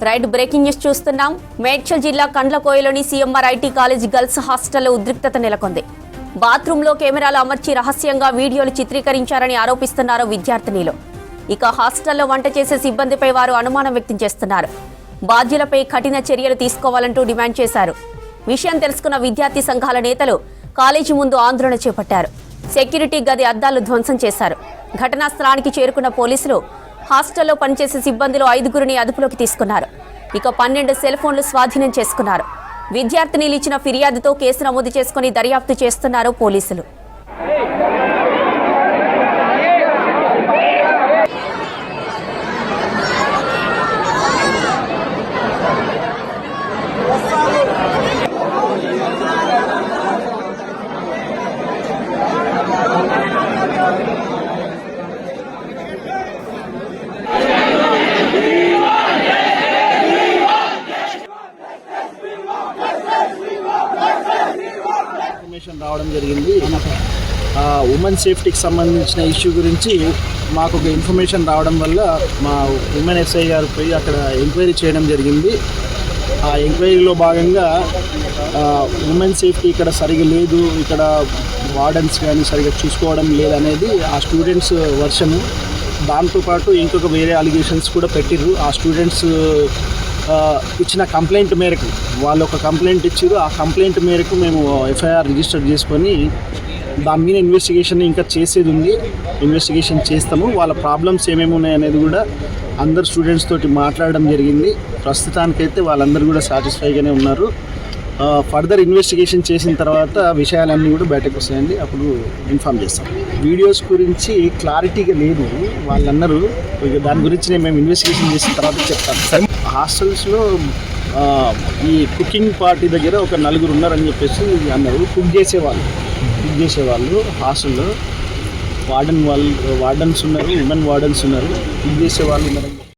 Right breaking news చూస్తున్నాం. మేడ్చల్ జిల్లా కండ్లకోయలోని CMR IT college girls హాస్టల్లో ఉద్రిక్తత నెలకొంది. బాత్రూంలో కెమెరాలు అమర్చి రహస్యంగా వీడియోలు చిత్రీకరించారని ఆరోపిస్తున్నారు విద్యార్థినిలు. ఇక హాస్టల్లో వంట చేసే సిబ్బందిపై వారు అనుమానం వ్యక్తం చేస్తున్నారు. బాధ్యులపై కఠిన చర్యలు తీసుకోవాలంటూ డిమాండ్ చేశారు. విషయం తెలుసుకున్న విద్యార్థి సంఘాల నేతలు కాలేజీ ముందు ఆందోళన చేపట్టారు. సెక్యూరిటీ గది అద్దాలు ధ్వంసం చేశారు. ఘటనా స్థలానికి చేరుకున్న పోలీసులు హాస్టల్లో పనిచేసే సిబ్బందిలో 5గురిని అదుపులోకి తీసుకున్నారు. ఇక 12 సెల్ ఫోన్లు స్వాధీనం చేసుకున్నారు. విద్యార్థినిలు ఇచ్చిన ఫిర్యాదుతో కేసు నమోదు చేసుకుని దర్యాప్తు చేస్తున్నారు పోలీసులు. ఇన్ఫర్మేషన్ రావడం జరిగింది. ఉమెన్ సేఫ్టీకి సంబంధించిన ఇష్యూ గురించి మాకు ఒక ఇన్ఫర్మేషన్ రావడం వల్ల మా ఉమెన్ ఎస్ఐ గారు పోయి అక్కడ ఎంక్వైరీ చేయడం జరిగింది. ఆ ఎంక్వైరీలో భాగంగా ఉమెన్ సేఫ్టీ ఇక్కడ సరిగా లేదు, ఇక్కడ వార్డెన్స్ కానీ సరిగా చూసుకోవడం లేదనేది ఆ స్టూడెంట్స్ వర్షను. దాంతోపాటు ఇంకొక వేరే అలిగేషన్స్ కూడా పెట్టిర్రు. ఆ స్టూడెంట్స్ ఇచ్చిన కంప్లైంట్ మేరకు వాళ్ళు ఒక కంప్లైంట్ ఇచ్చారు. ఆ కంప్లైంట్ మేరకు మేము ఎఫ్ఐఆర్ రిజిస్టర్ చేసుకొని దాని మీద ఇన్వెస్టిగేషన్ ఇంకా చేసేది ఉంది. ఇన్వెస్టిగేషన్ చేస్తాము. వాళ్ళ ప్రాబ్లమ్స్ ఏమేమి ఉన్నాయనేది కూడా అందరు స్టూడెంట్స్ తోటి మాట్లాడడం జరిగింది. ప్రస్తుతానికైతే వాళ్ళందరూ కూడా సాటిస్ఫైగానే ఉన్నారు. ఫర్దర్ ఇన్వెస్టిగేషన్ చేసిన తర్వాత విషయాలన్నీ కూడా బయటకు వస్తాయండి, అప్పుడు ఇన్ఫామ్ చేస్తాం. వీడియోస్ గురించి క్లారిటీగా లేదు వాళ్ళన్నారు. దాని గురించి మేము ఇన్వెస్టిగేషన్ చేసిన తర్వాత చెప్తాను. హాస్టల్స్లో ఈ కుకింగ్ పార్టీ దగ్గర ఒక 4 ఉన్నారని చెప్పేసి అన్నారు. కుక్ చేసేవాళ్ళు హాస్టల్లో వార్డెన్స్ ఉన్నారు, ఉమెన్ వార్డెన్స్ ఉన్నారు, కుక్ చేసేవాళ్ళు ఉన్నారు.